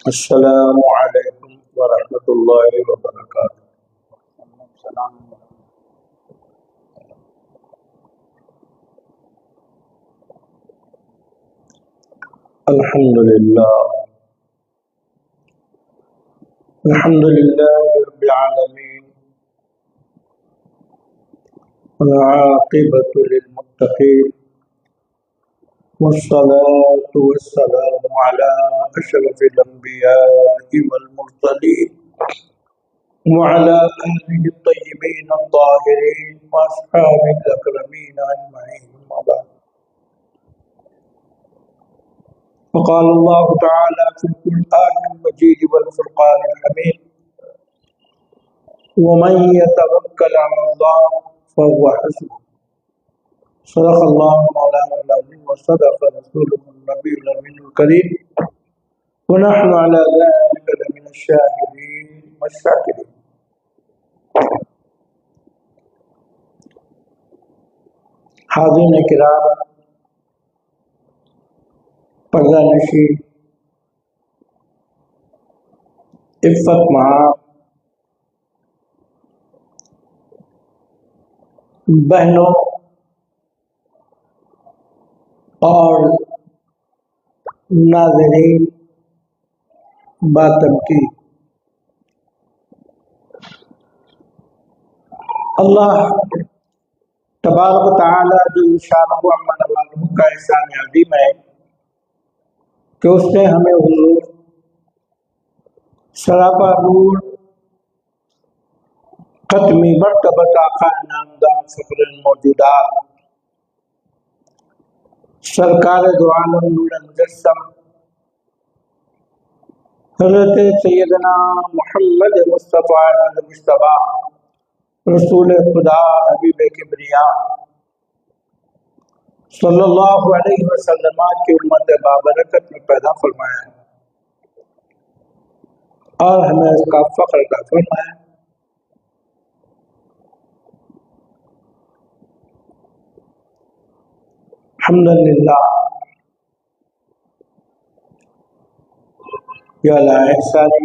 السلام علیکم ورحمۃ اللہ وبرکاتہ۔ الحمدللہ رب العالمین، والعاقبۃ للمتقین، والصلاة والسلام علی اشرف الانبیاء والمرسلین وعلى آلہ الطیبین الطاہرین واصحابہ الاکرمین اجمعین، اما بعد۔ وقال اللہ تعالی فی القرآن المجید والفرقان الحمید: ومن يتوکل علی اللہ فهو حسبہ۔ صدق اللہ مولانا العظیم وصدق رسولہ النبی الامین الکریم، ونحن علی ذلک لمن الشاہدین والشاکرین۔ حاضرین کرام، پردہ نشین، عفت محاب بہنوں اور ناظرین باتمکین، اللہ تبارک و تعالی جل شانہ عما نوازہ کا احسان عظیم ہے کہ اس نے ہمیں حضور سراپا نور ختمی مرتبہ آقا نامدار فخر الموجودات سرکار دو عالم نور مجسم حضرت سیدنا محمد مصطفیٰ مجتبیٰ رسول خدا حبیب کبریا صلی اللہ علیہ وسلم کی امت بابرکت میں پیدا فرمایا ہے اور ہمیں اس کا فخر عطا فرمایا ہے۔ الحمدللہ یا لا احسانی،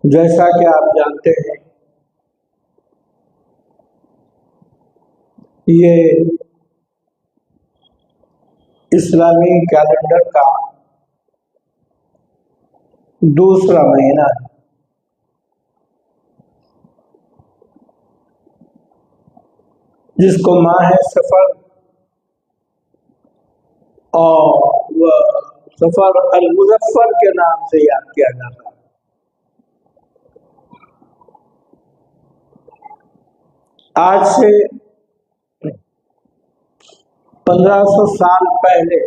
جیسا کہ آپ جانتے ہیں یہ اسلامی کیلنڈر کا دوسرا مہینہ ہے، جس کو ماہ سفر اور سفر المظفر کے نام سے یاد کیا جاتا ہے۔ آج سے 1500 سال پہلے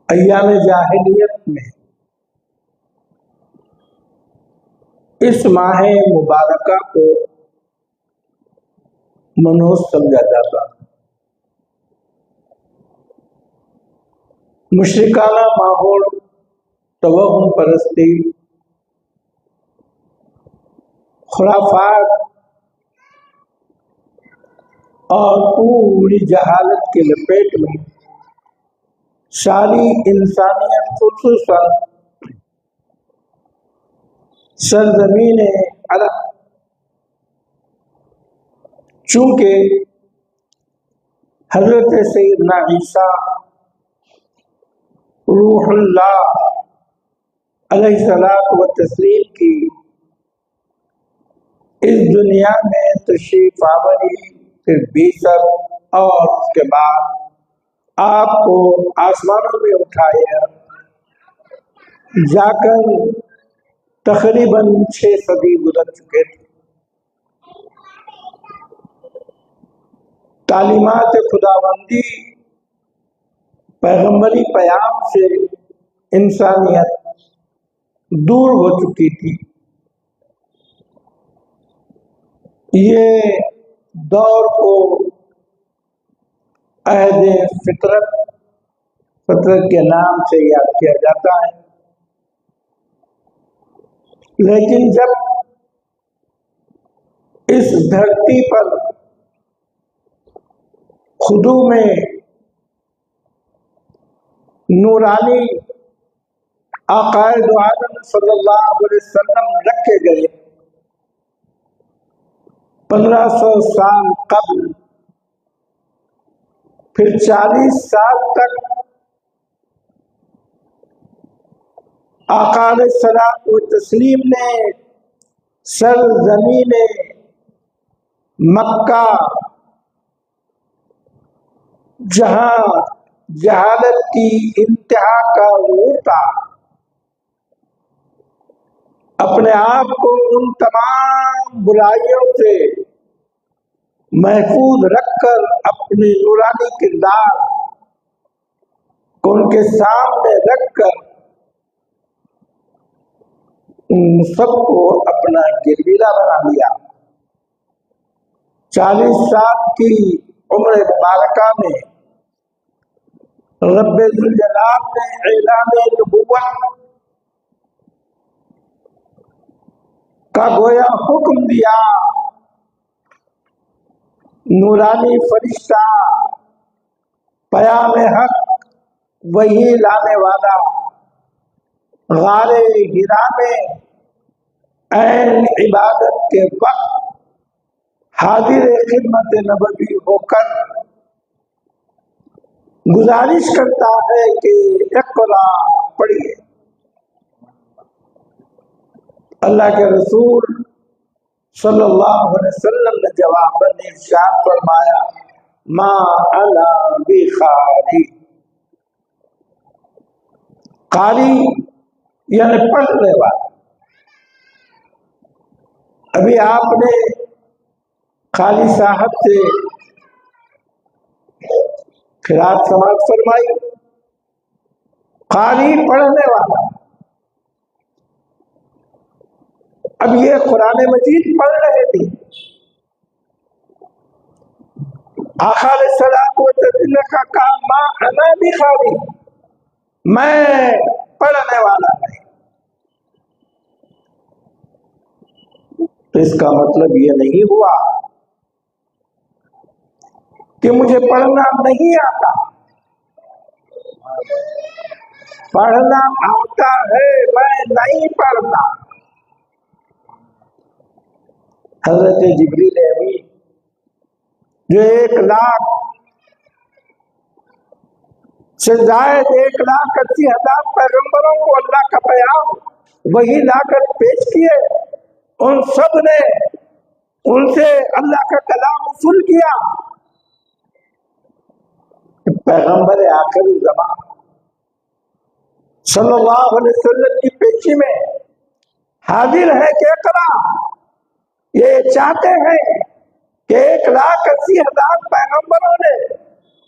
ایام جاہلیت میں اس ماہ مبارکہ کو منحوس سمجھا جاتا۔ مشرکانہ ماحول، توہم پرستی، خرافات اور پوری جہالت کی لپیٹ میں ساری انسانیت، خصوصاً سرزمین عرب، چونکہ حضرت سیدنا عیسیٰ روح اللہ علیہ الصلوۃ والتسلیم کی اس دنیا میں تشریف آوری پھر بیست اور اس کے بعد آپ کو آسمانوں میں اٹھایا جا کر تقریباً 6 صدی گزر چکے تھے۔ تعلیمات خداوندی، پیغمبری پیام سے انسانیت دور ہو چکی تھی۔ یہ دور کو عہد فطرت کے نام سے یاد کیا جاتا ہے، لیکن جب اس دھرتی پر خضوع میں نورانی آقائے دو عالم صلی اللہ علیہ وسلم رکھے گئے 1500 سال قبل، پھر 40 سال تک آقا علیہ الصلوۃ والتسلیم نے سرزمین مکہ، جہاں جہالت کی انتہا کا ظہور تھا، اپنے آپ کو ان تمام برائیوں سے محفوظ رکھ کر اپنے نورانی کردار کو ان کے سامنے رکھ کر ان سب کو اپنا گرویدہ بنا لیا۔ 40 سال کی عمر مبارکہ میں رب ذوالجلال نے اعلان نبوت کا گویا حکم دیا۔ نورانی فرشتہ، پیام حق، وہی لانے والا، غار حرا میں عین عبادت کے وقت حاضر خدمت نبوی ہو کر گزارش کرتا ہے کہ اقرا پڑھیے۔ اللہ کے رسول صلی اللہ علیہ وسلم نے جواب ارشاد فرمایا، ما انا بقاری۔ قاری یعنی پڑھنے والا۔ ابھی آپ نے قاری صاحب سے قرات سماعت فرمائی، قاری پڑھنے والا۔ اب یہ قرآن مجید پڑھ رہے تھے، آقا علیہ السلام کو کا کہا ما انا بقاری، میں پڑھنے والا نہیں۔ تو اس کا مطلب یہ نہیں ہوا کہ مجھے پڑھنا نہیں آتا، پڑھنا آتا ہے، میں نہیں پڑھتا۔ حضرت جبریل امین جو 1,00,000 سے زائد 1,80,000 پیغمبروں کو اللہ کا پیام وہی لا کر پیش کیے، ان سب نے ان سے اللہ کا کلام وصول کیا۔ پیغمبر آخر زمان صلی اللہ علیہ وسلم کی پیشی میں حاضر ہے کہ اقرا، یہ چاہتے ہیں کہ 1,80,000 پیغمبروں نے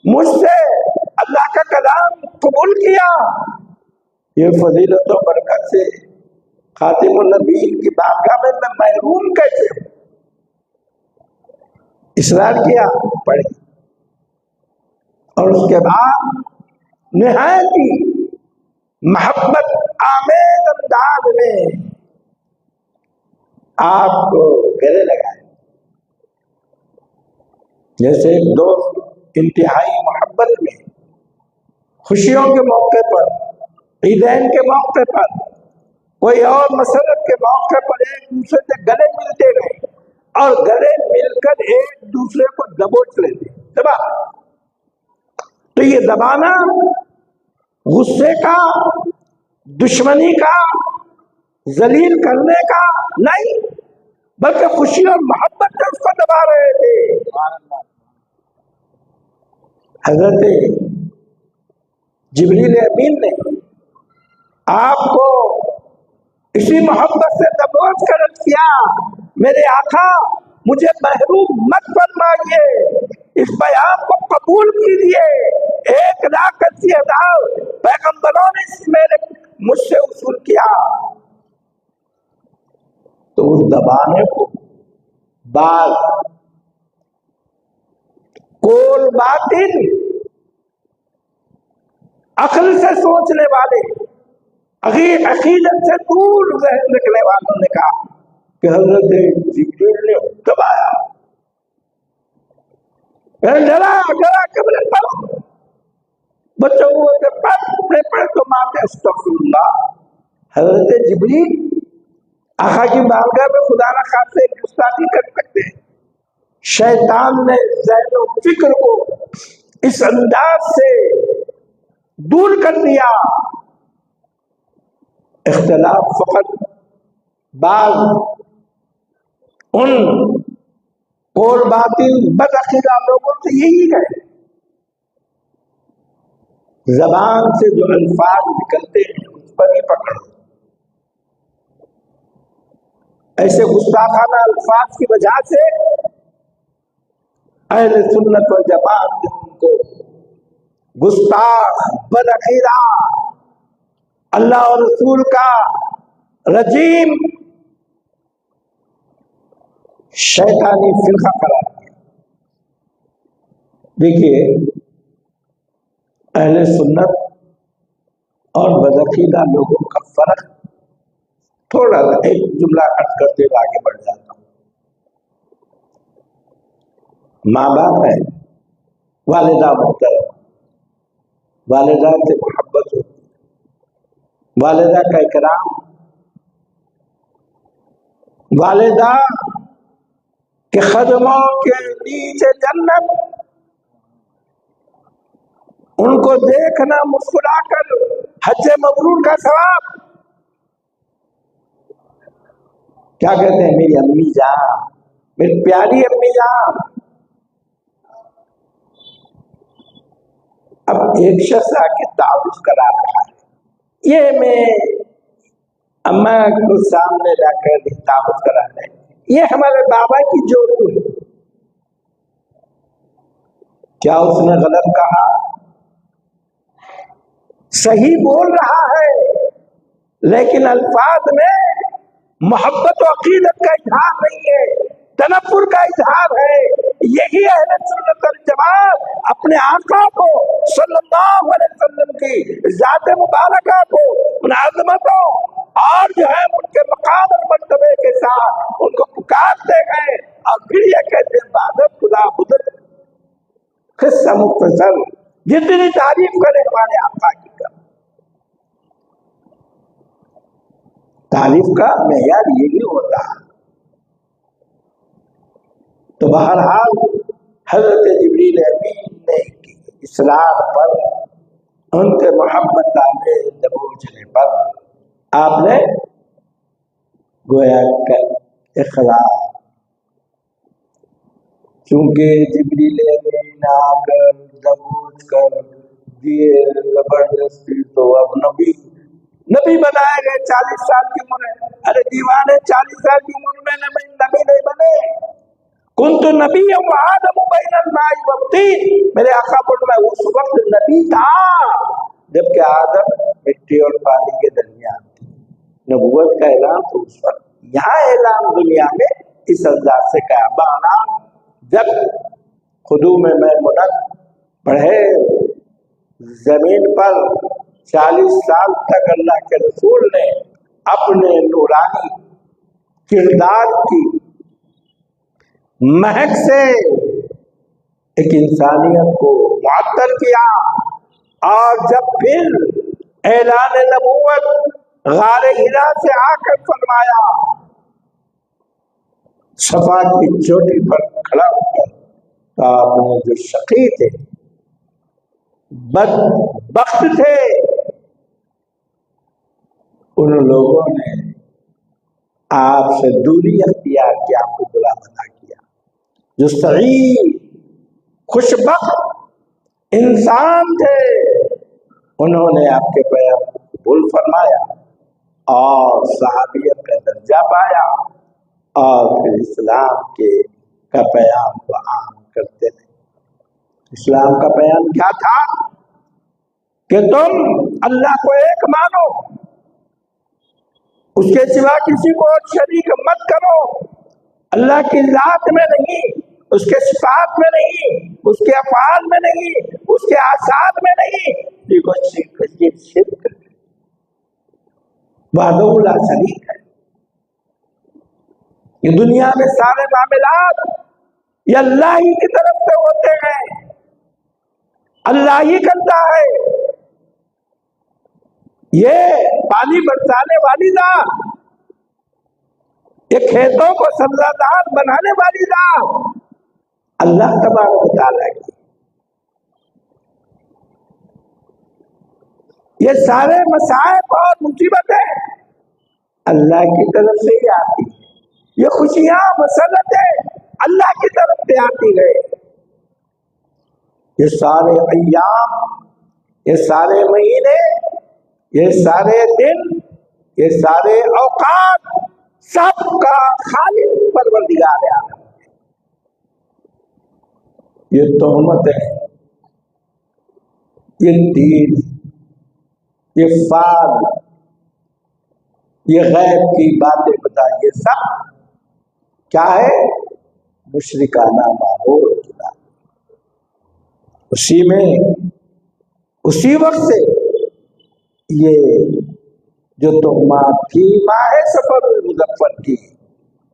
مجھ سے اللہ کا کلام قبول کیا۔ یہ فضیلت و برکت سے خاتم النبیین کی بارگاہ میں میں محروم کیسے ہوں؟ اصرار کیا، پڑھی، اور اس کے بعد نہایت ہی محبت آمیز انداز میں آپ کو گلے لگائے، جیسے ایک دوست انتہائی محبت میں خوشیوں کے موقع پر، عیدین کے موقع پر، کوئی اور مسرت کے موقع پر ایک دوسرے سے گلے ملتے رہے اور گلے مل کر ایک دوسرے کو دبوچ لیتے، دبا۔ تو یہ دبانا غصے کا، دشمنی کا، ذلیل کرنے کا نہیں، بلکہ خوشی اور محبت سے اس کو دبا رہے تھے۔ حضرت جبریل امین نے آپ کو اسی محبت سے دبوچ کر کیا، میرے آقا مجھے محروم مت فرمائیے، اس پیام کو قبول کیجیے۔ 1,80,000 پیغمبروں نے مجھ سے وصول کیا۔ تو اس دبانے کو بعد کول باطل عقل سے سوچنے والے، عقیدت سے دور ذہن رکھنے والوں نے کہا کہ حضرت جبریل نے دبایا، ڈرا ڈرا قبل پڑھو، بچوں کو پڑھ تو ماتے استغفراللہ. حضرت جبریل آقا کی بارگاہ میں خدا نہ خاصے گستاخی کر سکتے ہیں. شیطان نے ذہن و فکر کو اس انداز سے دور کر دیا. اختلاف فقط بعض ان اور باطل بدعقیدہ لوگوں سے یہی ہے. زبان سے جو الفاظ نکلتے ہیں اس پر ہی پکڑ. ایسے گستاخانہ الفاظ کی وجہ سے اہل سنت و جماعت نے ان کو گستاخ، بدعقیدہ، اللہ اور رسول کا رجیم، شیطانی فرقہ قرار دیا. دیکھیے اہل سنت اور بدعقیدہ لوگوں کا فرق تھوڑا سا ایک جملہ کٹ کرتے ہوئے آگے بڑھ جاتا ہوں. ماں باپ ہے، والدہ محترم، والدہ سے محبت ہوتی، والدہ کا اکرام، والدہ کے قدموں کے نیچے جنت، ان کو دیکھنا مسکرا کر حج مبرور کا ثواب. کیا کہتے ہیں میری امی جان، میری پیاری امی جان. اب ایک شخص آ کے تعارف کرا رہا ہے، یہ میں اما کو سامنے لا کر تعارف کرا رہے ہیں، یہ ہمارے بابا کی جوڑی ہے. کیا اس نے غلط کہا؟ صحیح بول رہا ہے، لیکن الفاظ میں محبت و عقیدت کا اظہار نہیں ہے، تنفر کا اظہار ہے. یہی اہل سنت والجماعت اپنے آقا کو صلی اللہ علیہ وسلم کی ذات مبارکہ کو ان عظمتوں اور جو ہے ان کے مقام اور مرتبے کے ساتھ ان کو پکارتے گئے، اور پھر یہ کہتے ہیں عبادت خدا خود. قصہ مختصر، جتنی تعریف کرے ہمارے آقا کی کر. تعریف کا معیار یہی ہوتا ہے. تو بہرحال حضرت جبریل امین نے اسلام پر ان کے محبت ڈالے دبوچنے پر آپ نے گویا کر اخلاق، چونکہ جبریل امین آ کر دبوچ کر دیے زبردستی، تو اب نبی بنائے گئے. 40 سال کی عمر ہے. ارے دیوانے 40 سال کی عمر میں نبی نہیں بنے. کنت نبی و آدم بین الماء والطین، میرے آقا پر میں اس وقت نبی تھا جبکہ آدم مٹی اور پانی کے درمیان تھی. نبوت کا اعلان تو اس وقت، یہاں اعلان دنیا میں اس انداز سے کہا. بانا جب خدوم میمنت پڑھے زمین پر 40 سال تک اللہ کے رسول نے اپنے نورانی کردار کی مہک سے ایک انسانیت کو معطر کیا، اور جب پھر اعلان نبوت غار ہرا سے آ کر فرمایا، صفا کی چوٹی پر کھڑا ہو کر، تو آپ نے جو شقی تھے، بدبخت تھے، ان لوگوں نے آپ سے دوری اختیار کی، آپ کو برا بنا کیا. جو سعید خوشبخت انسان تھے، انہوں نے آپ کے پیام کو قبول فرمایا اور صحابیت کا درجہ پایا، اور پھر اسلام کا پیام کو عام کرتے رہے. اسلام کا پیام کیا تھا؟ کہ تم اللہ کو ایک مانو، اس کے سوا کسی کو شریک مت کرو. اللہ کی ذات میں نہیں، اس کے صفات میں نہیں، اس کے افعال میں نہیں، اس کے آثار میں نہیں، شرک وحدہ لا شریک ہے. یہ دنیا میں سارے معاملات یہ اللہ ہی کی طرف سے ہوتے ہیں. اللہ ہی کرتا ہے. یہ پانی برسانے والی ذات، یہ کھیتوں کو سبزہ بنانے والی ذات اللہ تبارک و تعالیٰ کی. یہ سارے مصائب اور مصیبتیں اللہ کی طرف سے ہی آتی. یہ خوشیاں مسرتیں اللہ کی طرف سے آتی ہے. یہ سارے ایام، یہ سارے مہینے، یہ سارے دن، یہ سارے اوقات سب کا خالق پروردگار عالم. یہ تہمت ہے، یہ تیر، یہ فال، یہ غیب کی باتیں بتائیے، سب کیا ہے؟ مشرکانہ ماحول کی بات. اسی وقت سے یہ جو تہمات تھی ماہ سفر المظفر کی،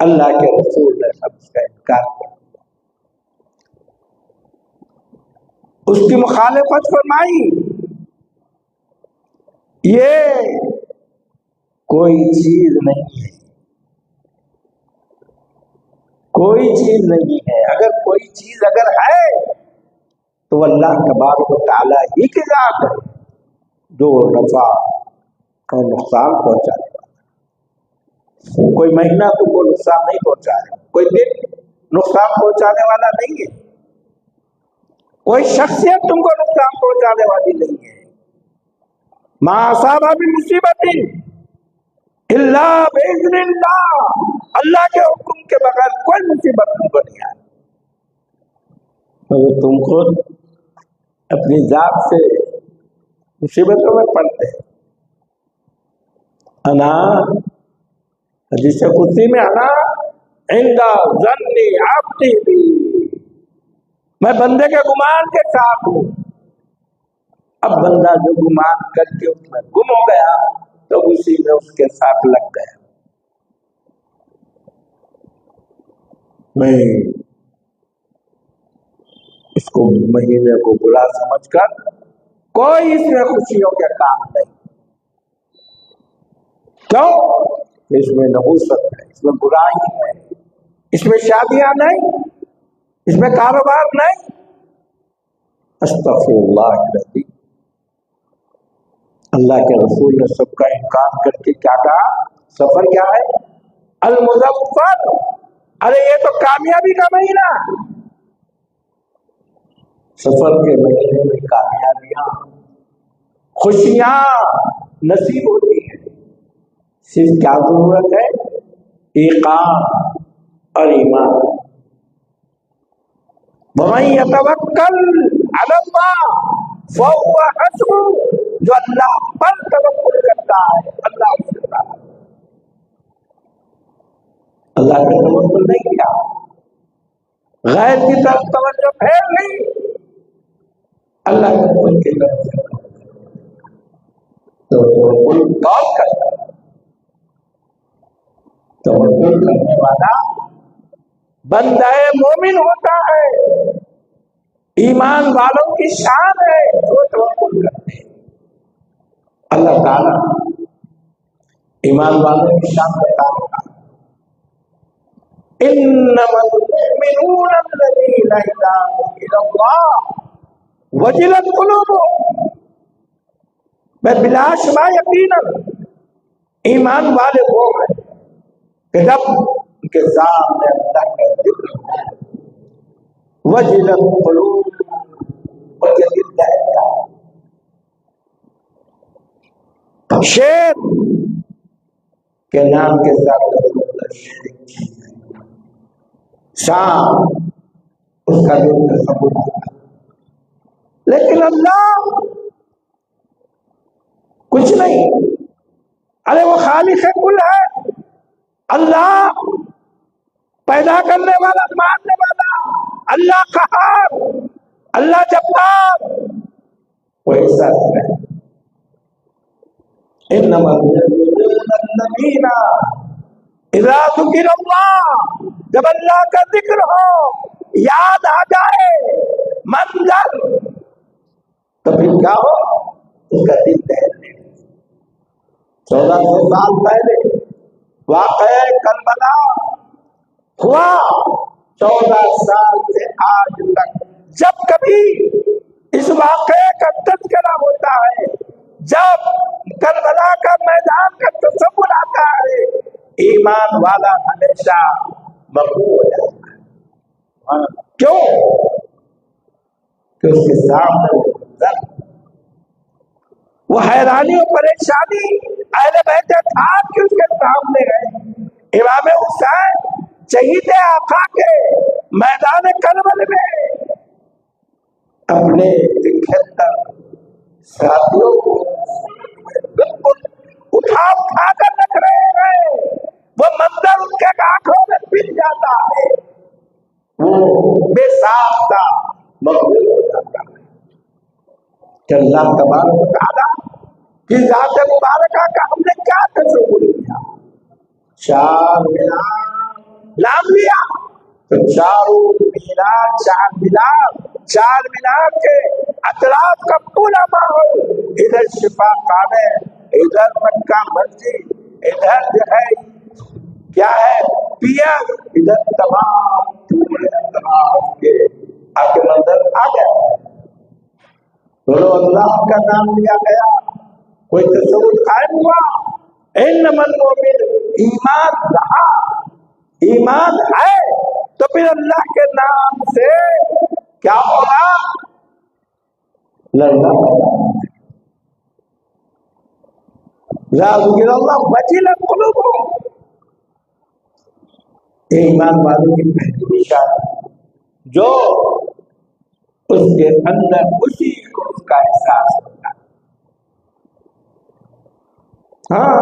اللہ کے رسول نے سب اس کا انکار کیا، اس کی مخالفت فرمائی. یہ کوئی چیز نہیں ہے، کوئی چیز نہیں ہے. اگر کوئی چیز اگر ہے تو اللہ تبارک و تعالیٰ ہی کی ذات ہے جو نفع اور نقصان پہنچانے والا. کوئی مہینہ تم کو نقصان نہیں پہنچائے، کوئی دن نقصان پہنچانے والا نہیں ہے، کوئی شخصیت تم کو نقصان پہنچانے والی نہیں ہے. ما اصاب من مصیبت الا باذن اللہ، اللہ کے حکم کے بغیر کوئی مصیبت تم کو نہیں آئی. مگر تم خود اپنی ذات سے مصیبتوں میں پڑتے ہیں. انا حدیث قدسی میں انا عند ظن عبدی بی، میں بندے کے گمان کے ساتھ ہوں. اب بندہ جو گمان کر کے اس میں گم ہو گیا تو اسی میں اس کے ساتھ لگ گیا. میں اس کو مہینے کو برا سمجھ کر کوئی اس میں خوشیوں کے کام نہیں. کیوں؟ اس میں نحوست ہے، اس میں برائی ہے، اس میں شادیاں نہیں، اس میں کاروبار نہیں. استغفر اللہ العظیم. اللہ کے رسول نے سب کا انکار کر کے کیا کہا؟ سفر کیا ہے؟ المظفر. ارے یہ تو کامیابی کا مہینہ. سفر کے مہینے میں کامیابیاں، خوشیاں نصیب ہوتی ہیں. صرف کیا ضرورت ہے؟ ایقان اور ایمان. وَمَن يَتَوَكَّلْ عَلَى اللَّهِ فَهُوَ حَسْبُهُ، جو اللہ پر توکل کرتا ہے اللہ اس کے ساتھ. اللہ کا توکل نہیں کیا، غیر کی طرف توجہ پھیر نہیں، اللہ کے توکل کی طرف سے توکل کون کرتا ہے؟ توکل کرنے والا بندہ مومن ہوتا ہے. ایمان والوں کی شان ہے جو توکل کرتے ہیں. اللہ تعالیٰ ایمان والوں کی شان بتا رہا ہے. انما المؤمنون الذين اذا ذكر الله وجلت قلوبهم. میں بلا شبہ یقیناً ایمان والے وہ ہیں کہ جب ان کے سامنے اللہ کا ذکر وجلت قلوب اور یہ دل دہتا ہے. شیر کے نام کے ساتھ شام اس کا دل تصور ہوتا ہے. لیکن اللہ کچھ نہیں. ارے وہ خالق کل ہے. اللہ پیدا کرنے والا، مارنے والا، اللہ قہار، اللہ جبار، وہ ایسا ہے. انما المؤمنون الذین اذا ذکر اللہ، جب اللہ کا ذکر ہو، یاد آ جائے منظر تو پھر کیا ہو؟ اس کا دل دہلنے 1400 سال پہلے واقعہ کربلا ہوا، 14 سال سے آج تک جب کبھی اس واقعے کا تذکرہ ہوتا ہے، جب کربلا کا میدان کا تصور آتا ہے، ایمان والا ہمیشہ مغرور ہو جاتا ہے۔ کیوں؟ کہ اس کے سامنے وہ حیرانی اور پریشانی اہل بیت تھا کہ اس کے سامنے ہے۔ امام حسین شہید آقا کے میدان کربلا میں اپنے 71 ساتھیوں کو بالکل اٹھا کر رکھ رہے ہیں۔ وہ منظر ان کے آنکھوں میں پھر جاتا ہے، وہ بے ساختہ مغرور ہو جاتا ہے کہ اللہ تبارک و تعالیٰ کی ذات مبارکہ کا ہم نے کیا تصور کیا؟ 4 مینار لام لیا تو چار مینار کے اطراف کا پورا ماحول، ادھر شفا خانہ، ادھر مکہ مسجد، ادھر جو ہے کیا ہے پیر، ادھر تمام پورے اطراف کے آگے منظر آ گیا۔ بولو اللہ کا نام لیا گیا، کوئی تصور قائم ہوا۔ انما المؤمن، ایمان رہا، ایمان ہے تو پھر اللہ کے نام سے کیا ہوگا؟ لڑنا لا ذکر اللہ وجلت قلوبہم، ایمان والوں کی پہلی نشانی جو اس کے اندر اسی کو اس کا احساس ہوتا ہے۔ ہاں،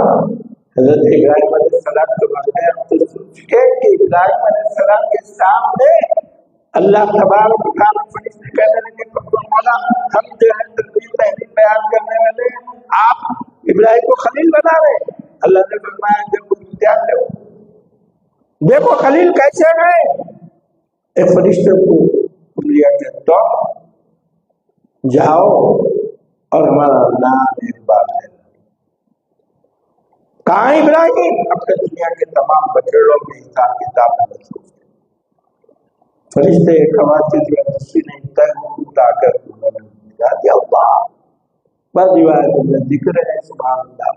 حضرت ابراہیم علیہ السلام کے واقعہ ہم تو سن چکے کہ ابراہیم علیہ السلام کے سامنے اللہ تبارک و تعالیٰ فرشتے کہنے لگے مولا ہم جو ہے تقریر تحریر بیان کرنے والے آپ ابراہیم کو خلیل بنا رہے۔ اللہ نے فرمایا دیکھو امتحان لو، دیکھو خلیل کیسے ہے۔ ایک فرشتے کو لیا کہ تو جاؤ اور ہمارا نام ایک بار ہے۔ کہاں ابراہیم؟ اپنے دنیا کے تمام بچڑوں میں حساب کتاب میں مصروف ہے۔ فرشتے خواتین یا کسی نے اٹھا کر دیا اللہ بس روایت میں ذکر ہے سبحان اللہ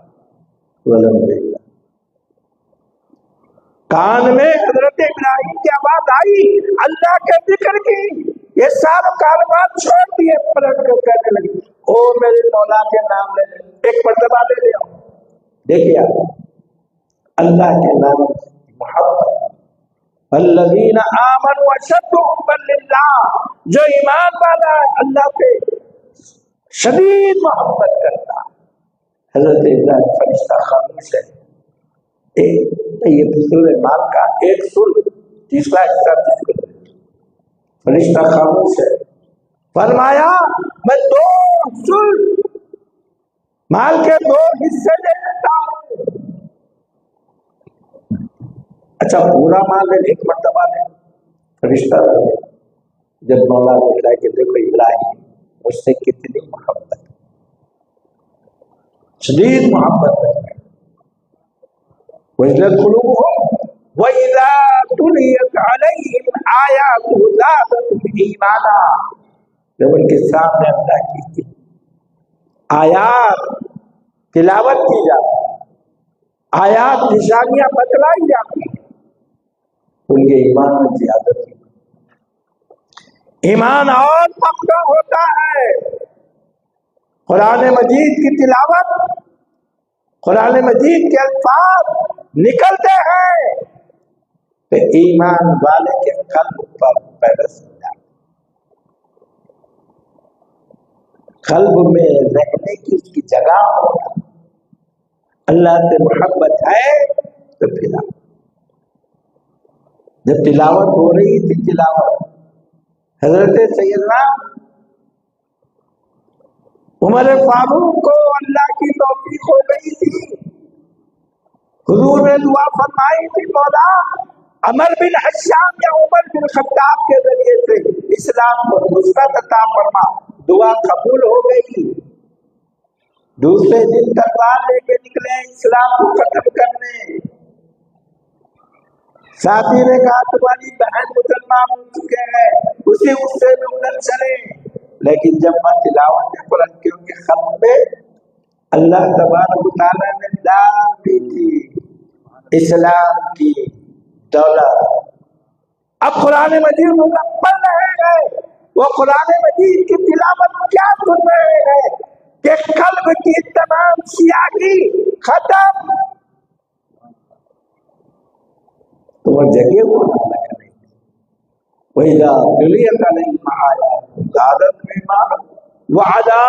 والحمدللہ۔ کان میں حضرت ابراہیم کی آواز آئی اللہ کے ذکر کی، یہ سارا کاروبار چھوڑ دیے، پلٹ کر کہنے لگے او میرے مولا کے نام لے لے، ایک مرتبہ لے لیا۔ دیکھیے اللہ کے نام محبت، الذین آمنوا اشد حبا للہ، جو ایمان والا ہے اللہ پہ شدید محبت کرتا ہے۔ حضرت ابراہیم فرشتہ خاموش ہے، یہ سورہ مال کا ایک سر تیسرا حصہ فرشتہ خاموش ہے۔ فرمایا میں 2 سر مال کے 2 حصے دے دیتا ہوں۔ اچھا پورا مال ہے، ایک مرتبہ ہے۔ فرشتہ جب مولا بتائے کہ دیکھو ابراہیم مجھ سے کتنی محبت ہے، شدید محبت ہے۔ وَإِذَا قُلُوبُهُمْ وَإِذَا تُلِيَتْ عَلَيْهِمْ آيَاتُهُ زَادَتْهُمْ إِيمَانًا، جب ان کے سامنے اللہ کی آیات تلاوت کی جاتی، آیات نشانیاں بتلائی جاتی، ان کے ایمان میں زیادت ہوتی، ایمان اور پختہ ہوتا ہے۔ قرآن مجید کی تلاوت، قرآن مجید کے الفاظ نکلتے ہیں تو ایمان والے کے قلب پر پیوست ہو جاتا، قلب میں رہنے کی اس کی جگہ ہوگا۔ اللہ سے محبت ہے تو تلاوت، جب تلاوت ہو رہی تھی، تلاوت حضرت سیدنا عمر فاروق کو اللہ کی توفیق ہو گئی تھی، حضور نے دعا فرمائی تھی مولا عمر بن حشام یا عمر بن خطاب کے ذریعے سے اسلام کو نصرت عطا فرما۔ دعا قبول ہو گئی. دوسرے دن تلوار لے کے نکلے اسلام کو ختم کرنے. ساتھی نے کہا تمہاری بہن مسلمان ہو چکے ہیں, اسی غصے میں ادھر چلے. لیکن جب میں تلاوت قرآن کے ان کے ختم پہ اللہ تبارک و تعالیٰ نے دان دی تھی اسلام کی دولت. اب قرآن مجید مکمل رہے گئے, وہ قرآن مجید کی تلاوت کیا سن رہے ہیں کہ قلب کی تمام سیاہی ختم. تو وہ جگہ وہ اللہ کرے گی. وَإِذَا تُلِيَتْ عَلَيْهِمْ آيَاتُهُ زَادَتْهُمْ إِيمَانًا وَعَلَىٰ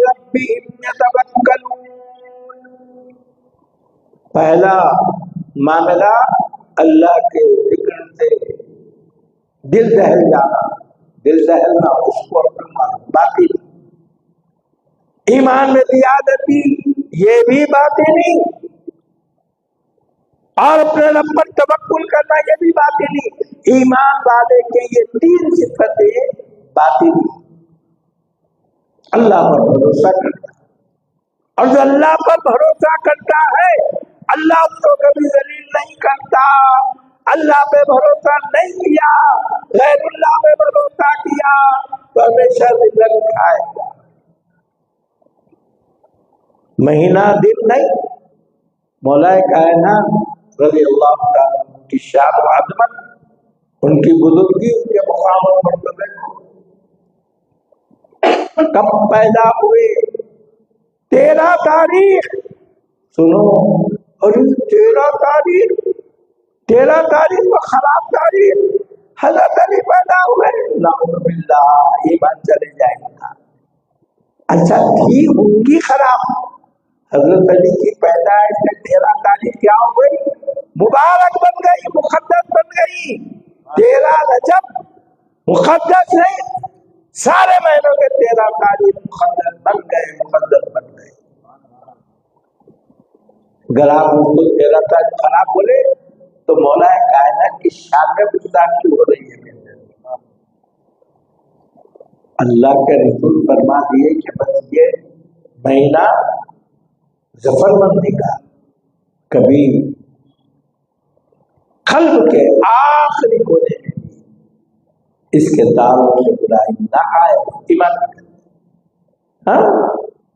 رَبِّهِمْ يَتَوَكَّلُونَ. پہلا معاملہ اللہ کے ذکر سے دل دہل جانا. دل دہلنا اس کو اپنا باطل. ایمان میں زیادتی یہ بھی باطلی, اور اپنے رب پر توکل کرنا یہ بھی باطلی. ایمان والے کے یہ تین صفتیں باطلی. اللہ پر بھروسہ کرتا ہے, اور جو اللہ پر بھروسہ کرتا ہے اللہ اس کو کبھی ذلیل نہیں کرتا. اللہ پہ بھروسہ نہیں کیا, غیر اللہ پہ بھروسہ کیا تو ہمیشہ ذلت کھائے گا. مہینہ دن نہیں, مولا کائنات رضی اللہ تعالیٰ کی شان و عظمت, ان کی بزرگی, ان کے مقام و مرتبے کب پیدا ہوئے. 13 تاریخ سنو, اور 13 تاریخ کو خراب تاریخ حضرت علی پیدا ہوئے. نعوذ باللہ, ایمان چلے جائے گا. اچھا تھی ان کی خراب. حضرت علی کی پیدائش میں 13 تاریخ کیا ہو گئی؟ مبارک بن گئی, مقدس بن گئی. 13 رجب مقدس نہیں, سارے مہینوں کے 13 تاریخ مقدس بن گئے, مقدس بن گئے. اگر آپ اس کو 13 تاریخ خراب بولے تو مولا کائنات کی شان میں گستاخی ہو رہی ہے. اللہ کے رسول فرما دیے کہ بس یہ مہینہ ظفر مندی کا, کبھی قلب کے آخری کونے میں اس کے داروں سے برائی نہ آئے. ایمان کرے, ہاں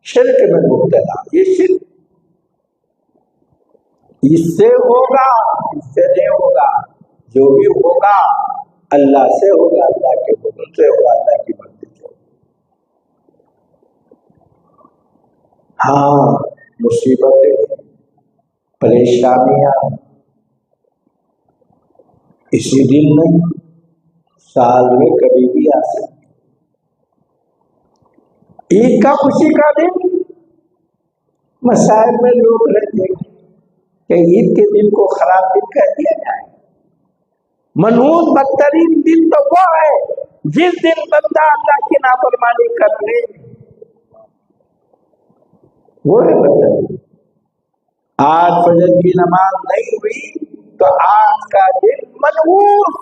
شرک میں مبتلا, یہ شرک اس سے ہوگا, اس سے نہیں ہوگا. جو بھی ہوگا اللہ سے ہوگا, اللہ کے حکم سے ہوگا, اللہ کی مرضی سے ہوگا. ہاں مصیبتیں پریشانیاں اسی دن نہیں, سال میں کبھی بھی آ سکتی. عید کا خوشی کا دن مسائل میں لوگ رہتے ہیں کہ عید کے دن کو خراب دن کہہ دیا جائے. منحوس بدترین دن تو وہ ہے جس دن بندہ اللہ کی نافرمانی کر لے, وہ ہے بدترین. آج فجر کی نماز نہیں ہوئی تو آج کا دن منحوس.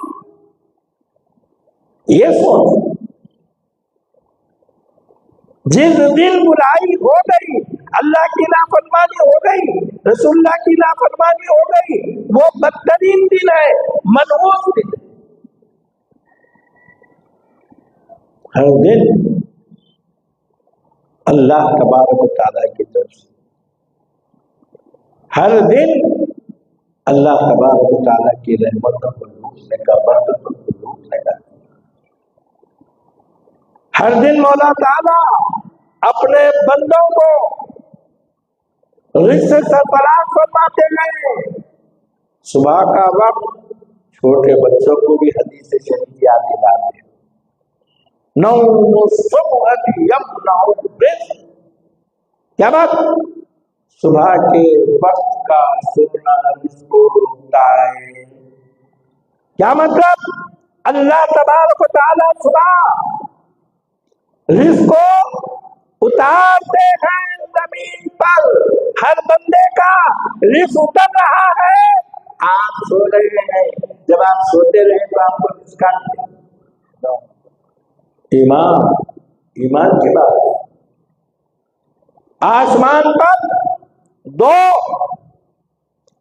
یہ سوچ, جس دن برائی ہو گئی, اللہ کی نافرمانی ہو گئی, رسول اللہ کی نافرمانی ہو گئی, وہ بدترین دن ہے, منحوس دن. ہر دن اللہ تبارک و تعالیٰ کی طرف سے, ہر دن اللہ تبارک و تعالیٰ کی رحمتوں کو لوٹنے کا, برکتوں کو لوٹنے کا. ہر دن مولا تعالیٰ اپنے بندوں کو رزق سے سرفراز فرماتے گئے. صبح کا وقت چھوٹے بچوں کو بھی حدیث شریف یاد دلاتے ہیں. نوم الصبح یمنع الرزق. کیا بات؟ صبح کے وقت کا سونا رزق کو روکتا ہے. کیا مطلب؟ اللہ تبارک و تعالیٰ صبح رزق کو اتارتے ہیں زمین پر. ہر بندے کا رزق اتر رہا ہے. آپ سو رہے ہیں, جب آپ سوتے رہے تو آپ کو رزق کا ایمان, ایمان کی بات. آسمان پر دو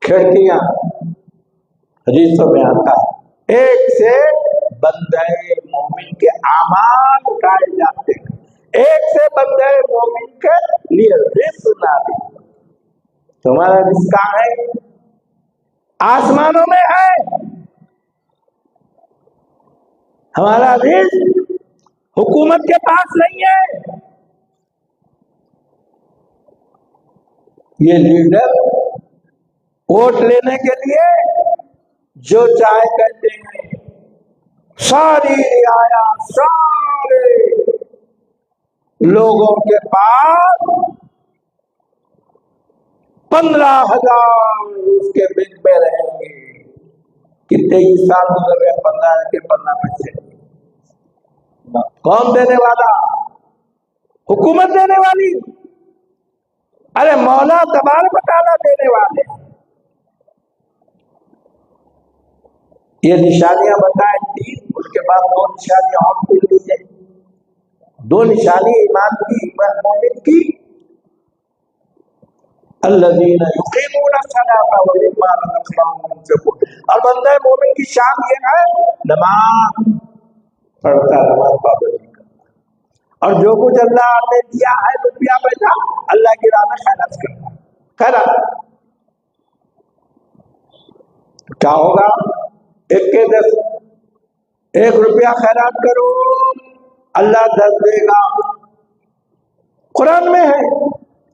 کھڑکیاں حدیثوں میں آتا ہے، ایک سے بندہ مومن کے اعمال اٹھائے جاتے ہیں، ایک سے بندہ مومن کے لیے رزق نازل. تمہارا رزق کہاں ہے؟ آسمانوں میں ہے. ہمارا رزق حکومت کے پاس نہیں ہے. یہ لیڈر ووٹ لینے کے لیے جو چاہے کہتے ہیں، ساری رعایا سارے لوگوں کے پاس 15,000 اس کے بل میں رہیں گے. کتنے ہی سال گزر گئے، 15 کے 15 پیسے. کون دینے والا؟ حکومت دینے والی؟ ارے مولا تبارک و تعالیٰ دینے والے. یہ نشانیاں بتائیں 3، اس کے بعد 2 نشانیاں اور کھل گئی ہیں. 2 نشانی ایمان کی، ایمان مومن کی. الذین یقیمون الصلاۃ ومما رزقناہم ينفقون. اور بندہ مومن کی شان یہ ہے نماز پڑھتا، نماز پابندی کرتا، اور جو کچھ اللہ نے دیا ہے روپیہ پیسہ اللہ کی راہ میں خیرات کرتا. خیرات کیا ہوگا؟ 1 کے 10، 1 روپیہ خیرات کرو اللہ 10 دے گا. قرآن میں ہے،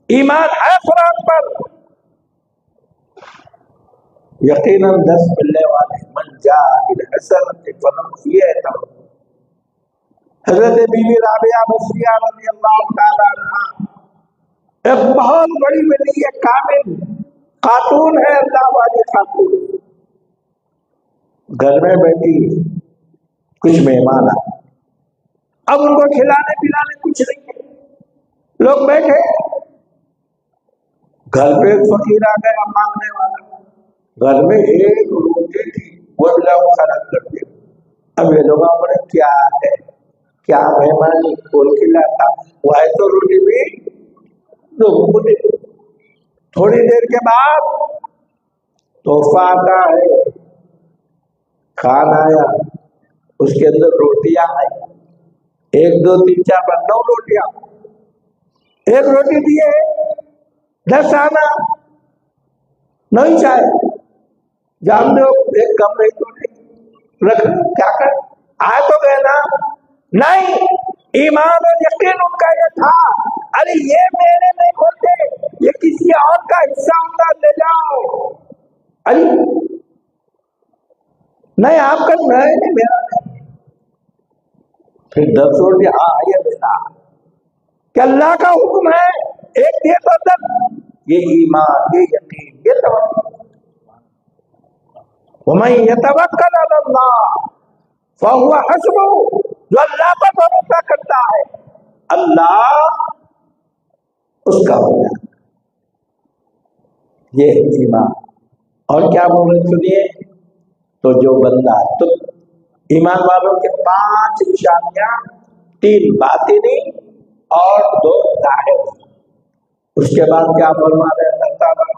ایمان ہے قرآن پر. یقیناً 10 ملنے والے. من جاء بالحسنۃ فلہ یأتہ. حضرت بی بی رابعہ بصریہ رضی اللہ تعالیٰ عنہ ایک بہت بڑی ولی کامل خاتون ہے، اللہ والی خاتون. گھر میں بیٹھی، کچھ مہمان آئے. اب ان کو کھلانے پلانے کچھ نہیں ہے. لوگ بیٹھے، گھر پہ ایک فقیر آ گیا مانگنے والا. گھر میں ایک روٹی تھی، وہ بھی لوگ خراب کر دیا. اب یہ لوگ بولے کیا ہے، کیا مہمانی کھول کھلاتا، وہ ہے تو روٹی بھی لوگوں کو دے. تھوڑی دیر کے بعد تحفہ آتا ہے، کھانا آیا، اس کے اندر روٹیاں آئی. 1 2 3 4 5 9 روٹیاں. 1 روٹی دیے، 10 آنا نہیں چاہے. جان دو ایک کم نہیں تو نہیں رکھ، کیا کر آئے تو گئے نا. نہیں، ایمان اور یقین ان کا یہ تھا، ارے یہ میرے نہیں ہوتے، یہ کسی اور کا حصہ ہوتا، لے جاؤ. ارے نہیں آپ کا نہیں، میرا نہیں. پھر 10 روٹی ہاں یہ میرا، کہ اللہ کا حکم ہے 1 دے تو 10. یہ ایمان، یہ یقین، یہ توکل. وَمَن يَتَوَكَّلْ عَلَى اللَّهِ فَهُوَ حَسْبُهُ. جو اللہ پر بھروسہ کرتا ہے اللہ اس کا ہو جاتا. یہ ایمان. اور کیا بولے سنیے، تو جو بندہ تو ایمان والوں کے 5 نشانیاں، 3 باطنی اور 2 ظاہر. اس کے بعد کیا فرما رہے اللہ تعالیٰ؟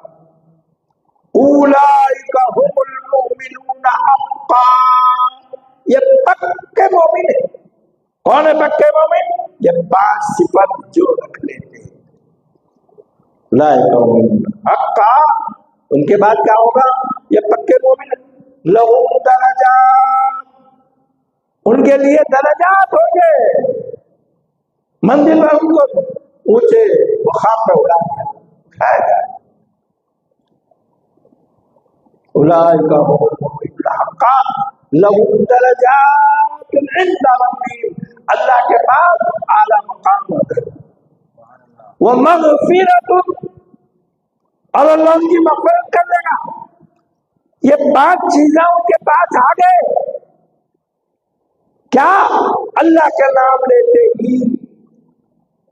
اولئک هم المؤمنون حقا. یہ پکے مومن ہے. کون ہے پکے مومن؟ یہ 5 صفت جو رکھ لیتے ہیں. اولئک هم المؤمنون حقا. ان کے بعد کیا ہوگا؟ یہ پکے مومن لہم درجات. ان کے لیے درجات ہوں گے، منزل میں ان کو اونچے مقام پہ اٹھایا جائے. اولئک هم المؤمنون حقا لہم درجات عند ربهم. اللہ کے پاس اعلیٰ مقام ہوتا ہے. ومغفرۃ، اور اللہ ان کی مغفرت کر دے گا. یہ 5 چیزیں ان کے پاس آ گئے. کیا؟ اللہ کا نام لیتے ہی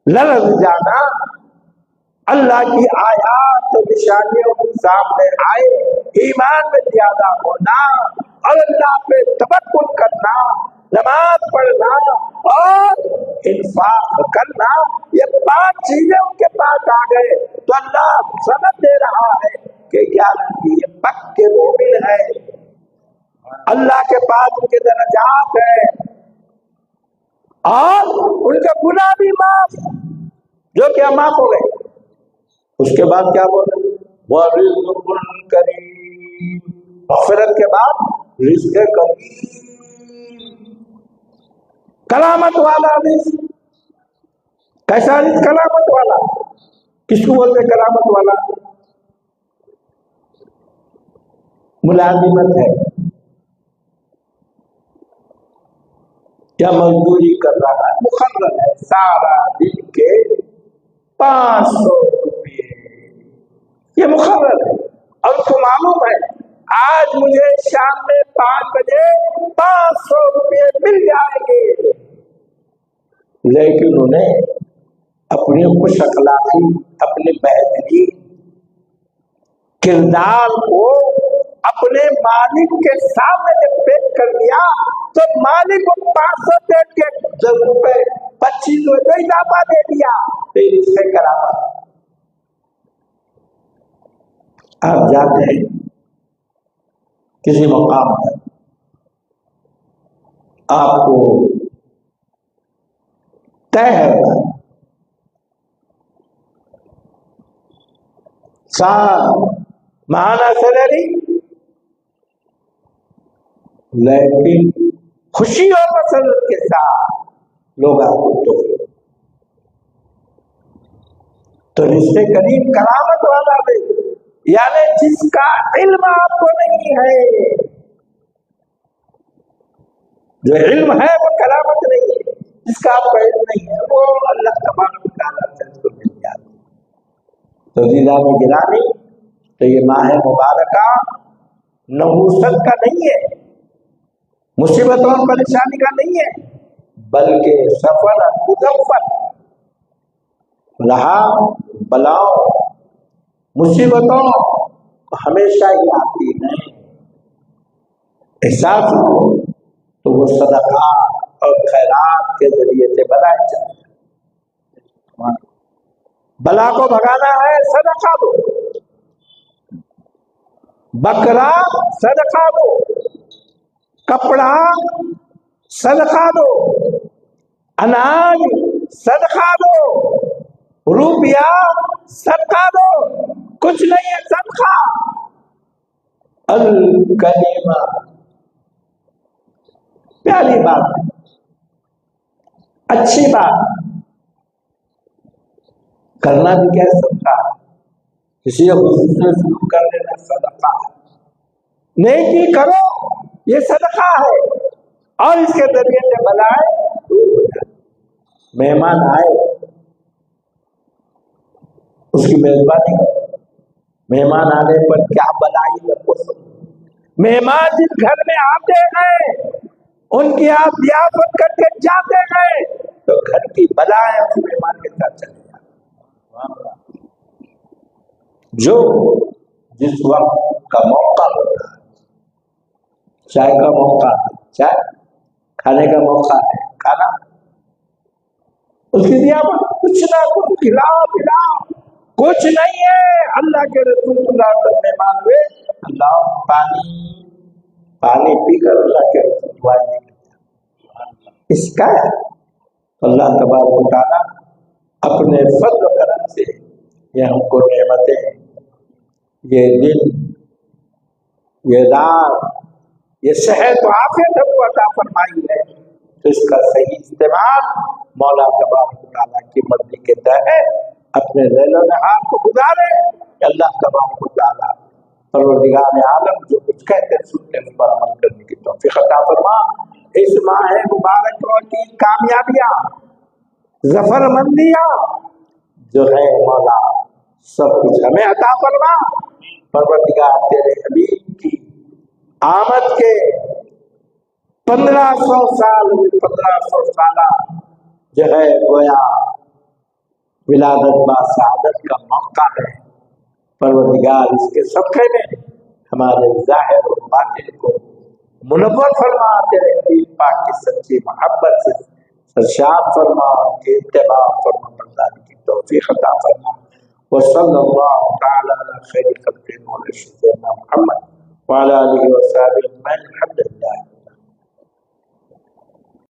لرز جانا، اللہ کی آیات و نشانیوں کے سامنے آئے، ایمان میں زیادہ ہونا اور اللہ پہ توکل کرنا، نماز پڑھنا اور انفاق کرنا، یہ 5 چیزیں ان کے پاس آ گئے تو اللہ سبق دے رہا ہے کہ یہ پکے مومن ہے، اللہ کے پاس ان کے درجات ہیں اور ان کے گناہ بھی معاف، جو کیا معاف ہو گئے۔ اس کے بعد کیا بولے؟ وَرِزْقٌ كَرِيمٌ، مغفرت کے بعد رزق کریم، کرامت والا رزق۔ کیسا رزق؟ کرامت والا۔ کس کو بولتے کرامت والا؟ ملازمت ہے یا مزدوری کر رہا ہے، مقرر ہے، سارا دن کے 500 روپے، یہ مقرر ہے اور اس کو معلوم ہے آج مجھے شام میں 5 بجے 500 روپے مل جائیں گے، لیکن انہیں اپنی خوش اخلاقی، اپنے بہترین کردار کو اپنے مالک کے سامنے جب پیش کر دیا تو مالک کو 500 دے کے 10 روپے 25 روپے اضافہ دے دیا، پھر اس سے کرامت۔ آپ جاتے ہیں کسی مقام پر، آپ کو طے ہے ماہانہ سیلری، لیکن خوشی اور مسرت کے ساتھ لوگ آپ کو تحفے، تو رشتے قریب کرامت والا بھی، یعنی جس کا علم آپ کو نہیں ہے، جو علم ہے وہ کرامت نہیں ہے، جس کا آپ کو علم نہیں ہے وہ اللہ تبارک و تعالیٰ سے اس کو مل جاتا۔ تو عزیزان گرامی، تو یہ ماہ مبارکہ نحوست کا نہیں ہے، مصیبتوں اور پریشانی کا نہیں ہے، بلکہ سفر مظفر، رہا بلاؤ مصیبتوں ہمیشہ ہی آتی ہیں، احساس ہو تو وہ صدقہ اور خیرات کے ذریعے سے بلائے جاتے ہیں۔ بلا کو بھگانا ہے، صدقہ دو، بکرا صدقہ دو، کپڑا صدقہ دو، اناج صدقہ دو، روپیہ صدقہ دو، کچھ نہیں ہے صدقہ۔ الکلمہ، پیاری بات، اچھی بات کرنا بھی کیا صدقہ ہے، کسی سے سلوک کر لینا صدقہ ہے، نیکی کرو یہ صدقہ ہے، اور اس کے ذریعے سے بلائے دور ہو جائے۔ مہمان آئے اس کی میزبانی کرو، مہمان آنے پر کیا بلائی لگو، مہمان جس گھر میں آتے ہیں ان کی آپ ضیافت کر کے جاتے ہیں تو گھر کی بلائیں اس مہمان کے ساتھ چلے جاتے۔ جو جس وقت کا موقع ہوتا ہے، چائے کا موقع ہے چائے، کھانے کا موقع ہے کھانا، اس کی ضیافت کچھ نہ کچھ کھلاؤ پلاؤ، کچھ نہیں ہے۔ اللہ کے رسول صلی اللہ علیہ وسلم مہمان ہوئے، اللہ پانی پی کر اللہ کے رسول دعائیں نہیں کرتے، اس کا ہے اللہ تبارک و تعالیٰ اپنے فضل و کرم سے یہ ہم کو نعمتیں، یہ دن، یہ رات، یہ صحت و عافیت ہم کو عطا فرمائی ہے، تو اس کا صحیح استعمال مولا تبارک و تعالیٰ کی مرضی کے تحت اپنے ذیل و نہار کو گزارے کہ اللہ تبارک و تعالیٰ پروردگار عالم جو کچھ کہتے ہیں سنتے ہیں اس پر عمل کرنے کی توفیق عطا فرما۔ اس ماہ مبارک کی کامیابیاں، ظفر مندیاں جو ہے مولا سب کچھ ہمیں عطا فرما۔ پروردگار تیرے حبیب کی آمد کے 1500 سالہ جو ہے گویا ولادت با سعادت کا موقع ہے، پروردگار اس کے صدقے میں ہمارے ظاہر و باطن کو منور فرما، تیرے حبیب پاک کی سچی محبت سے ارشاد فرما کہ اتباع فرما برداری کی توفیق عطا فرما. وصلی اللہ تعالی علی خیر خلق سیدنا محمد وعلی آلہ وصحبہ اجمعین. الحمدللہ.